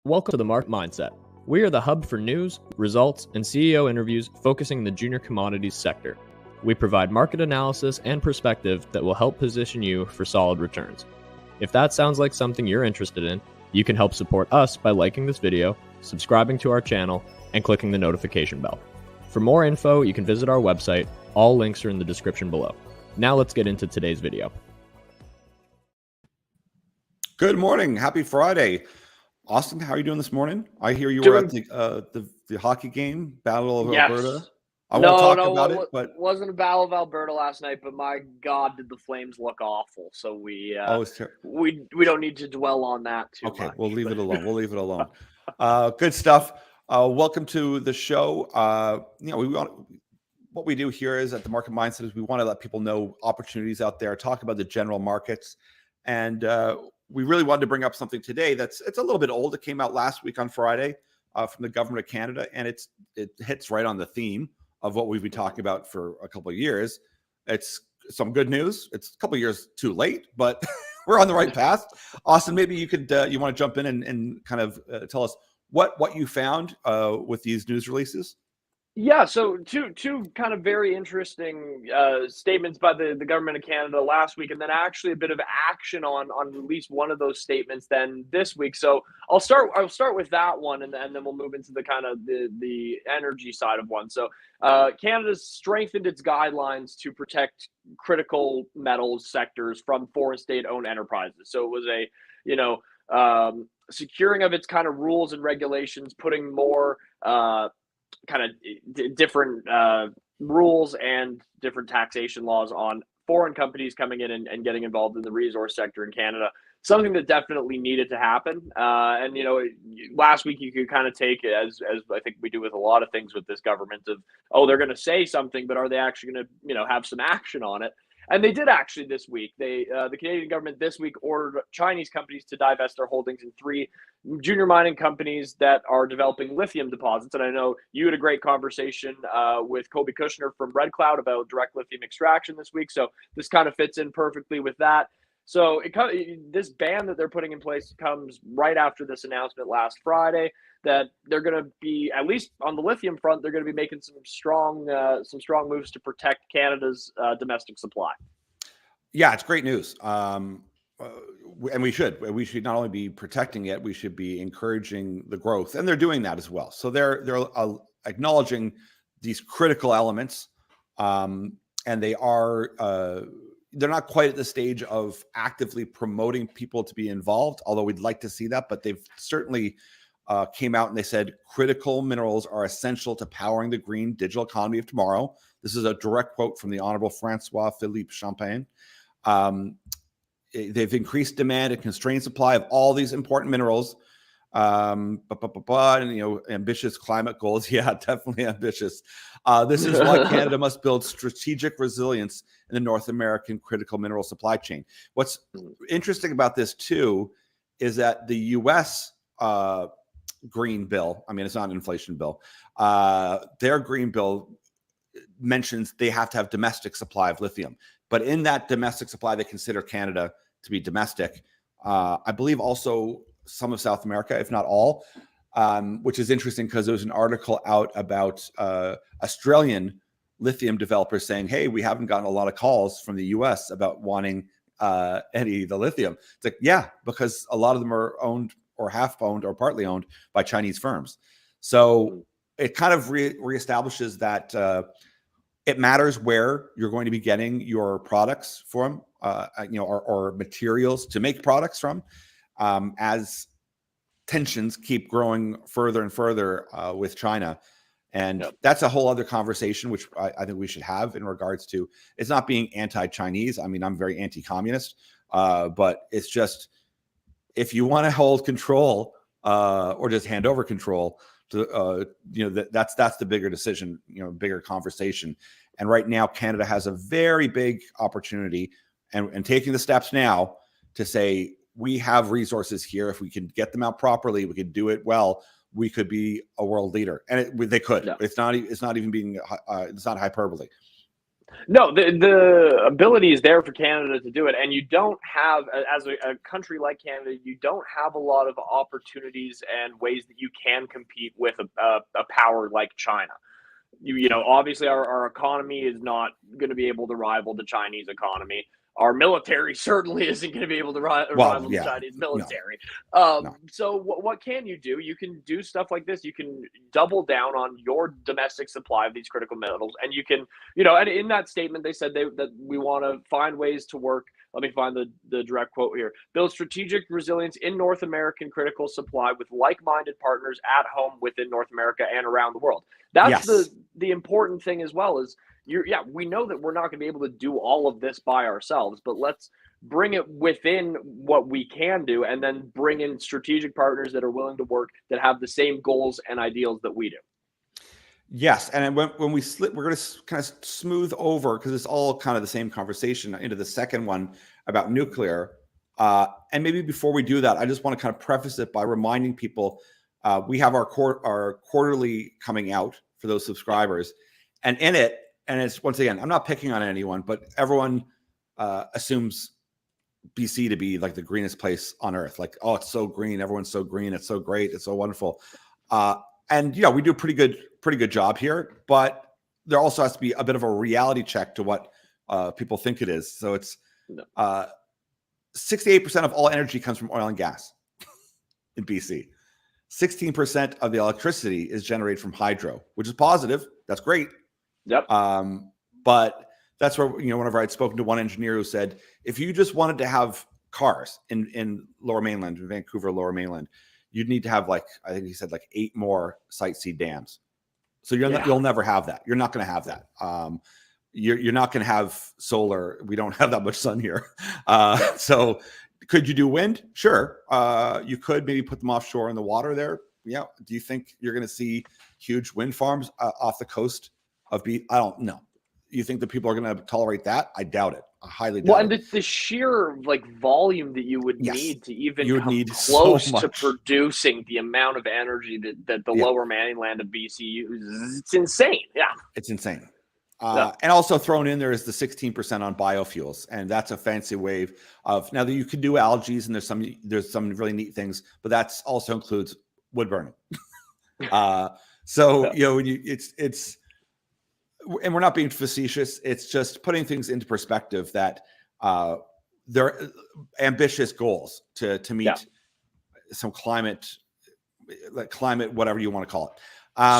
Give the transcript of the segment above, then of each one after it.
Welcome to the Market Mindset. We are the hub for news, results, and CEO interviews focusing in the junior commodities sector. We provide market analysis and perspective that will help position you for solid returns. If that sounds like something you're interested in, you can help support us by liking this video, subscribing to our channel, and clicking the notification bell. For more info, you can visit our website. All links are in the description below. Now let's get into today's video. Good morning. Happy Friday. Austin, how are you doing this morning? I hear you were at the hockey game, Battle of Alberta. I won't talk about it, but it wasn't a Battle of Alberta last night. But my God, did the Flames look awful? So we don't need to dwell on that too much. Okay, we'll leave it alone. We'll leave it alone. Good stuff. Welcome to the show. What we do here is at the Market Mindset is we want to let people know opportunities out there, talk about the general markets, and we really wanted to bring up something today it's a little bit old. It came out last week on Friday from the government of Canada, and it hits right on the theme of what we've been talking about for a couple of years. It's some good news. It's a couple of years too late, but we're on the right path. Austin, maybe you could you want to jump in and kind of tell us what you found with these news releases? Yeah, so two kind of very interesting statements by the government of Canada last week, and then actually a bit of action on at least one of those statements then this week. So I'll start with that one, and then we'll move into the kind of the energy side of one. So Canada's strengthened its guidelines to protect critical metals sectors from foreign state-owned enterprises. So it was a securing of its kind of rules and regulations, putting more kind of different rules and different taxation laws on foreign companies coming in and getting involved in the resource sector in Canada. Something that definitely needed to happen. And last week you could kind of take it as I think we do with a lot of things with this government of, they're going to say something, but are they actually going to have some action on it? And they did actually this week. The Canadian government this week ordered Chinese companies to divest their holdings in 3 junior mining companies that are developing lithium deposits. And I know you had a great conversation with Kobe Kushner from Red Cloud about direct lithium extraction this week. So this kind of fits in perfectly with that. So this ban that they're putting in place comes right after this announcement last Friday that they're going to be, at least on the lithium front, they're going to be making some strong moves to protect Canada's domestic supply. Yeah, it's great news. And we should not only be protecting it, we should be encouraging the growth, and they're doing that as well. So they're acknowledging these critical elements, and they're not quite at the stage of actively promoting people to be involved, although we'd like to see that. But they've certainly came out and they said critical minerals are essential to powering the green digital economy of tomorrow. This is a direct quote from the Honourable François-Philippe Champagne. They've increased demand and constrained supply of all these important minerals. And ambitious climate goals. Yeah, definitely ambitious. This is why Canada must build strategic resilience in the North American critical mineral supply chain. What's interesting about this too is that the U.S. green bill, I mean, it's not an inflation bill. Their green bill mentions they have to have domestic supply of lithium, but in that domestic supply, they consider Canada to be domestic. I believe also some of South America, if not all, which is interesting because there was an article out about Australian lithium developers saying, hey, we haven't gotten a lot of calls from the US about wanting any of the lithium. It's like, yeah, because a lot of them are owned or half owned or partly owned by Chinese firms. So it kind of reestablishes that it matters where you're going to be getting your products from, or materials to make products from. As tensions keep growing further and further with China. And that's a whole other conversation, which I think we should have in regards to, it's not being anti-Chinese. I mean, I'm very anti-communist, but it's just, if you want to hold control or just hand over control to, that's the bigger decision, bigger conversation. And right now, Canada has a very big opportunity and taking the steps now to say, we have resources here. If we can get them out properly, we could do it well. We could be a world leader, and they could. Yeah. It's not even being. It's not hyperbole. No, the ability is there for Canada to do it, and you don't have, as a country like Canada, you don't have a lot of opportunities and ways that you can compete with a power like China. Obviously our economy is not going to be able to rival the Chinese economy. Our military certainly isn't going to be able to rival the Chinese military. No. So what can you do? You can do stuff like this. You can double down on your domestic supply of these critical metals, and you can, and in that statement they said that we want to find ways to work. Let me find the direct quote here. Build strategic resilience in North American critical supply with like-minded partners at home within North America and around the world. That's the important thing as well. Is we know that we're not going to be able to do all of this by ourselves, but let's bring it within what we can do, and then bring in strategic partners that are willing to work, that have the same goals and ideals that we do. Yes, and when we we're going to kind of smooth over, because it's all kind of the same conversation, into the second one about nuclear. And maybe before we do that, I just want to kind of preface it by reminding people we have our quarterly coming out for those subscribers, and in it, and it's, once again, I'm not picking on anyone, but everyone assumes BC to be like the greenest place on earth. Like, oh, it's so green, everyone's so green, it's so great, it's so wonderful. And we do a pretty good job here, but there also has to be a bit of a reality check to what people think it is. So it's 68% of all energy comes from oil and gas in BC. 16% of the electricity is generated from hydro, which is positive. That's great. Yep. But that's where, whenever I'd spoken to one engineer who said, if you just wanted to have cars in Lower Mainland, in Vancouver, Lower Mainland, you'd need to have, like, I think he said, like 8 more Site C dams. So you'll never have that. You're not going to have that. You're not going to have solar. We don't have that much sun here. So could you do wind? Sure. You could maybe put them offshore in the water there. Yeah. Do you think you're going to see huge wind farms off the coast of I don't know. You think that people are going to tolerate that? I doubt it. I highly doubt it. And the sheer volume that you would need to even come close to producing the amount of energy that the Lower Mainland of BC uses, it's insane. Yeah, it's insane. And also thrown in there is the 16% on biofuels, and that's a fancy wave of, now that you can do algae, and there's some really neat things, but that's also includes wood burning. It's and we're not being facetious. It's just putting things into perspective that they're ambitious goals to meet some climate, whatever you want to call it.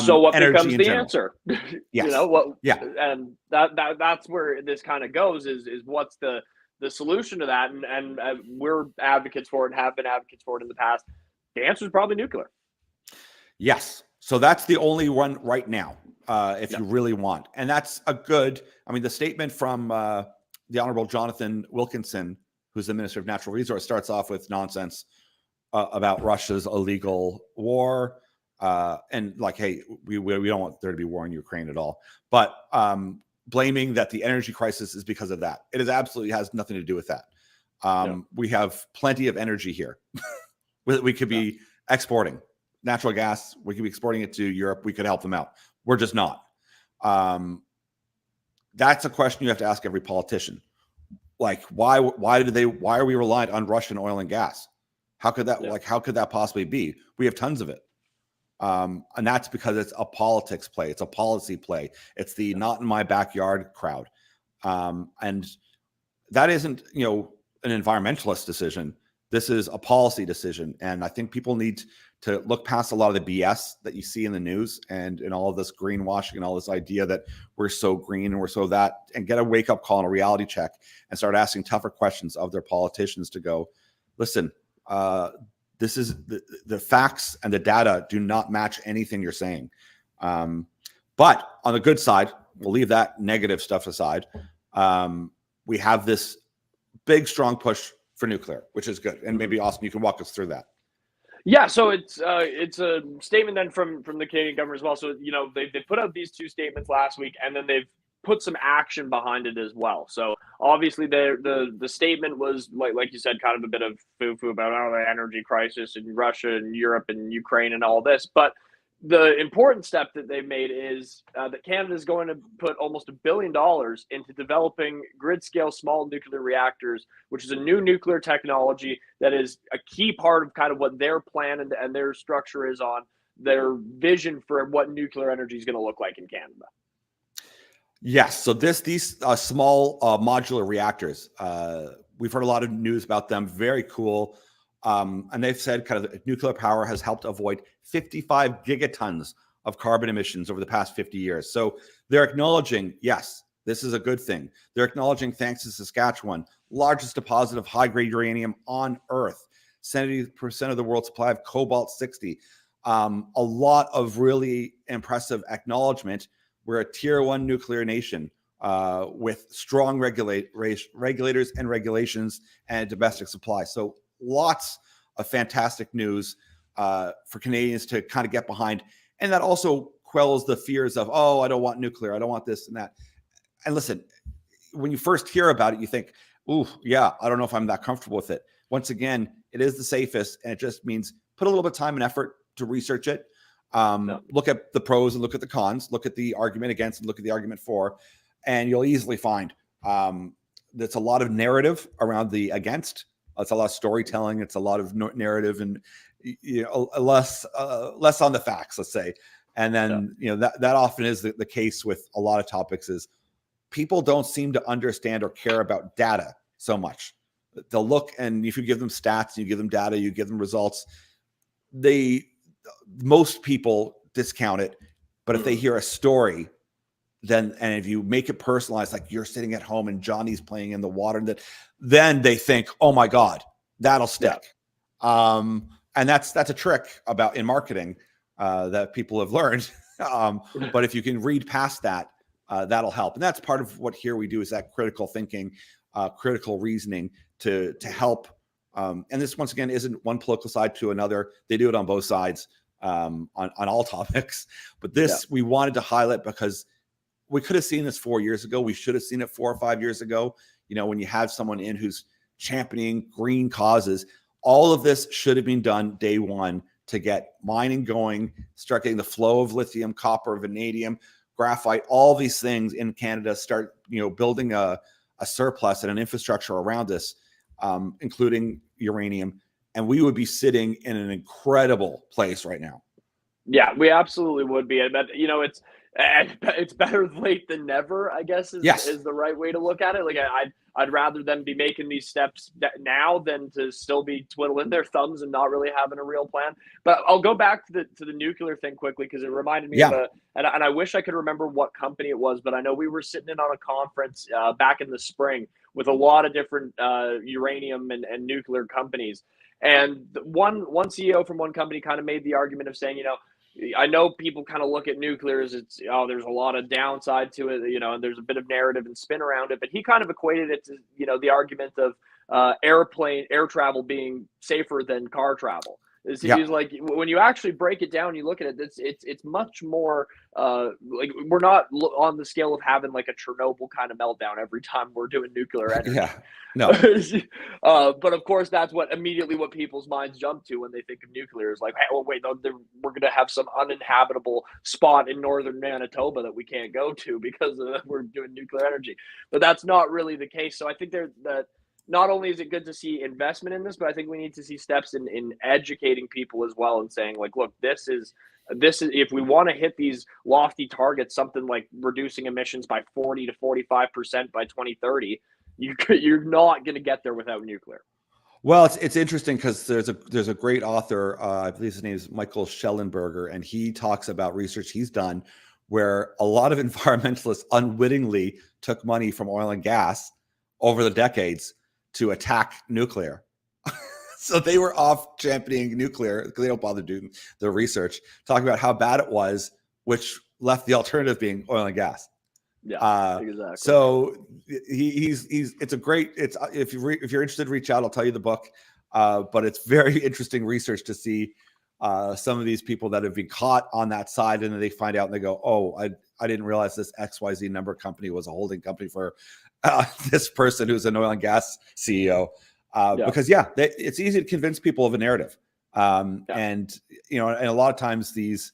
So what becomes the answer? Yes. And that's where this kind of goes is what's the solution to that? And we're advocates for it and have been advocates for it in the past. The answer is probably nuclear. Yes. So that's the only one right now, if you really want. And that's the statement from the Honourable Jonathan Wilkinson, who's the Minister of Natural Resources, starts off with nonsense about Russia's illegal war. And like, hey, we don't want there to be war in Ukraine at all. But blaming that the energy crisis is because of that. It absolutely has nothing to do with that. We have plenty of energy here. We could be exporting natural gas. We could be exporting it to Europe. We could help them out. We're just not. That's a question you have to ask every politician. Like, why are we reliant on Russian oil and gas? How could that how could that possibly be? We have tons of it. And that's because it's a politics play. It's a policy play. It's the not in my backyard crowd. And that isn't, an environmentalist decision. This is a policy decision. And I think people need to look past a lot of the BS that you see in the news and all of this greenwashing and all this idea that we're so green and we're so that, and get a wake up call and a reality check and start asking tougher questions of their politicians to go, listen, this is the facts and the data do not match anything you're saying. But on the good side, we'll leave that negative stuff aside. We have this big, strong push for nuclear, which is good. And maybe, Austin, you can walk us through that. Yeah, so it's a statement then from the Canadian government as well. So, they put out these 2 statements last week, and then they've put some action behind it as well. So obviously the statement was like you said, kind of a bit of foo-foo about the energy crisis in Russia and Europe and Ukraine and all this. But the important step that they've made is that Canada is going to put almost $1 billion into developing grid-scale small nuclear reactors, which is a new nuclear technology that is a key part of kind of what their plan and their structure is on their vision for what nuclear energy is going to look like in Canada. Yes. So these small modular reactors, we've heard a lot of news about them. Very cool. And they've said kind of nuclear power has helped avoid 55 gigatons of carbon emissions over the past 50 years. So they're acknowledging, yes, this is a good thing. They're acknowledging, thanks to Saskatchewan, largest deposit of high-grade uranium on Earth, 70% of the world's supply of cobalt-60. A lot of really impressive acknowledgement. We're a tier 1 nuclear nation with strong regulators and regulations and domestic supply. So lots of fantastic news for Canadians to kind of get behind. And that also quells the fears of, oh, I don't want nuclear. I don't want this and that. And listen, when you first hear about it, you think, ooh, yeah, I don't know if I'm that comfortable with it. Once again, it is the safest, and it just means put a little bit of time and effort to research it. Look at the pros and look at the cons, look at the argument against and look at the argument for, and you'll easily find there's a lot of narrative around the against. It's a lot of storytelling. It's a lot of narrative and less on the facts, let's say. And then that often is the case with a lot of topics is people don't seem to understand or care about data so much. They'll look, and if you give them stats, you give them data, you give them results, most people discount it. But if they hear a story, and if you make it personalized, like you're sitting at home and Johnny's playing in the water, then they think, oh my God, that'll stick. Yeah. And that's a trick in marketing that people have learned. But if you can read past that, that'll help. And that's part of what here we do is that critical thinking, critical reasoning to help. And this, once again, isn't one political side to another. They do it on both sides on all topics. But this we wanted to highlight because we could have seen this 4 years ago. We should have seen it 4 or 5 years ago. When you have someone in who's championing green causes, all of this should have been done day one to get mining going, start getting the flow of lithium, copper, vanadium, graphite, all these things in Canada, start, building a surplus and an infrastructure around us, including uranium. And we would be sitting in an incredible place right now. Yeah, we absolutely would be. But, it's better late than never, I guess, is the right way to look at it. Like I'd rather them be making these steps now than to still be twiddling their thumbs and not really having a real plan. But I'll go back to the nuclear thing quickly because it reminded me of and I wish I could remember what company it was, but I know we were sitting in on a conference back in the spring with a lot of different uranium and nuclear companies. And one CEO from one company kind of made the argument of saying, I know people kind of look at nuclear as there's a lot of downside to it, and there's a bit of narrative and spin around it, but he kind of equated it to, the argument of air travel being safer than car travel. He's like, when you actually break it down, you look at it, it's much more like we're not on the scale of having like a Chernobyl kind of meltdown every time we're doing nuclear energy. Yeah, no. But of course, that's what people's minds jump to when they think of nuclear is like, hey, well, wait, no, we're going to have some uninhabitable spot in northern Manitoba that we can't go to because we're doing nuclear energy. But that's not really the case. So I think that not only is it good to see investment in this, but I think we need to see steps in educating people as well and saying like, look, this is if we want to hit these lofty targets, something like reducing emissions by 40 to 45% by 2030, you're not going to get there without nuclear. Well, it's interesting because there's a great author, I believe his name is Michael Schellenberger, and he talks about research he's done where a lot of environmentalists unwittingly took money from oil and gas over the decades to attack nuclear. So they were off championing nuclear because they don't bother doing their research, talking about how bad it was, which left the alternative being oil and gas. Yeah, exactly. So it's a great, if you're interested, reach out. I'll tell you the book. But it's very interesting research to see some of these people that have been caught on that side, and then they find out and they go, oh, I didn't realize this XYZ number company was a holding company for this person who's an oil and gas CEO. Because it's easy to convince people of a narrative. And a lot of times these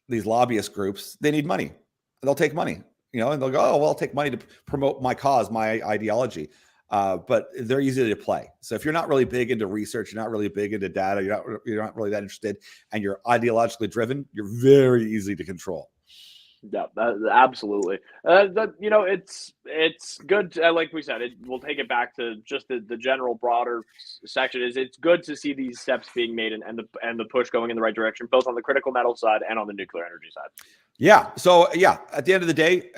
these lobbyist groups, they need money. They'll take money, and they'll go, oh, well, I'll take money to promote my cause, my ideology. But they're easy to play. So if you're not really big into research, you're not really big into data, you're not really that interested, and you're ideologically driven, you're very easy to control. Yeah, absolutely. It's good. Like we said, we'll take it back to just the general broader section. It's good to see these steps being made and the push going in the right direction, both on the critical metal side and on the nuclear energy side. Yeah. So yeah, at the end of the day,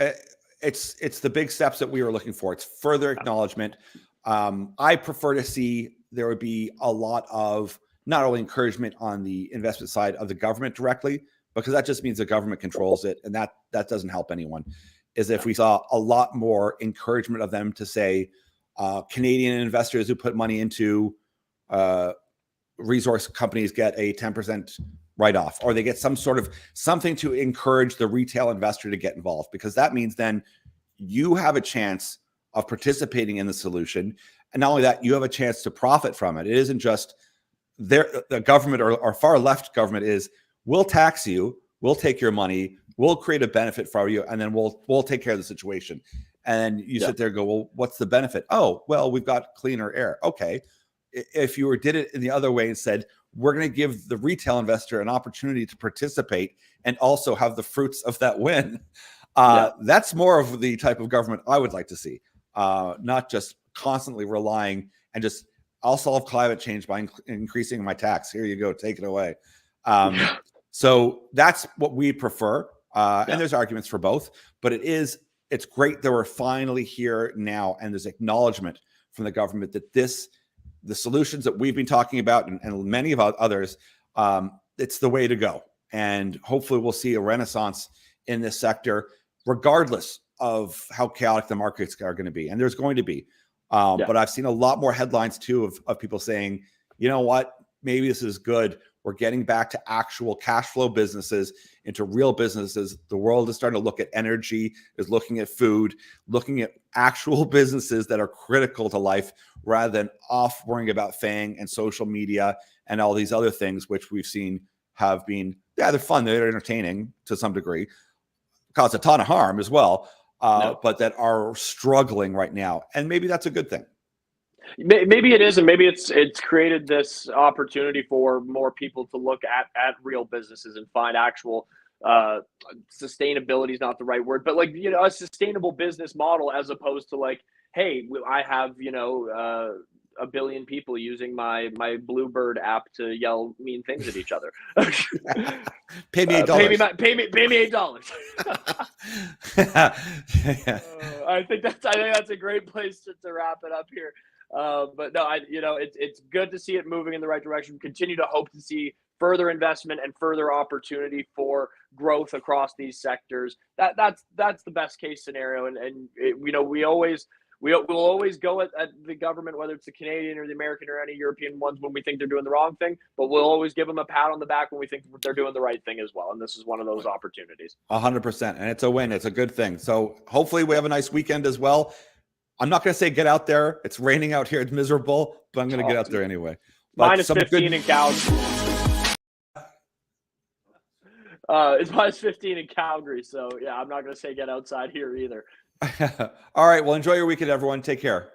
it's the big steps that we were looking for. It's further acknowledgement. I prefer to see there would be a lot of not only encouragement on the investment side of the government directly, because that just means the government controls it, and that doesn't help anyone. Is if we saw a lot more encouragement of them to say, Canadian investors who put money into resource companies get a 10% write-off, or they get something to encourage the retail investor to get involved, because that means then you have a chance of participating in the solution. And not only that, you have a chance to profit from it. It isn't just the government or far left government is, we'll tax you, we'll take your money, we'll create a benefit for you, and then we'll take care of the situation. And you sit there and go, well, what's the benefit? Oh, well, we've got cleaner air. Okay. If you did it in the other way and said, we're going to give the retail investor an opportunity to participate and also have the fruits of that win, that's more of the type of government I would like to see. Not just constantly relying and just, I'll solve climate change by increasing my tax. Here you go, take it away. So that's what we prefer. And there's arguments for both, but it's great that we're finally here now. And there's acknowledgement from the government that the solutions that we've been talking about and many of others, it's the way to go. And hopefully we'll see a renaissance in this sector, regardless of how chaotic the markets are going to be. And there's going to be. But I've seen a lot more headlines too of people saying, you know what, maybe this is good. We're getting back to actual cash flow businesses, into real businesses. The world is starting to look at energy, is looking at food, looking at actual businesses that are critical to life, rather than off worrying about FANG and social media and all these other things, which we've seen have been, they're fun, they're entertaining to some degree, cause a ton of harm as well, but that are struggling right now. And maybe that's a good thing. Maybe it is, and maybe it's created this opportunity for more people to look at real businesses and find actual sustainability is not the right word, but like, a sustainable business model, as opposed to like, hey, I have a billion people using my Bluebird app to yell mean things at each other. Pay me $8. Pay me $8. I think that's a great place to wrap it up here. But no, it's good to see it moving in the right direction. Continue to hope to see further investment and further opportunity for growth across these sectors. That's the best case scenario. And we'll always go at the government, whether it's the Canadian or the American or any European ones, when we think they're doing the wrong thing, but we'll always give them a pat on the back when we think they're doing the right thing as well. And this is one of those opportunities. 100%. And it's a win. It's a good thing. So hopefully we have a nice weekend as well. I'm not going to say get out there. It's raining out here. It's miserable, but I'm going to get out there anyway. But minus 15 in Calgary. It's minus 15 in Calgary. So, yeah, I'm not going to say get outside here either. All right. Well, enjoy your weekend, everyone. Take care.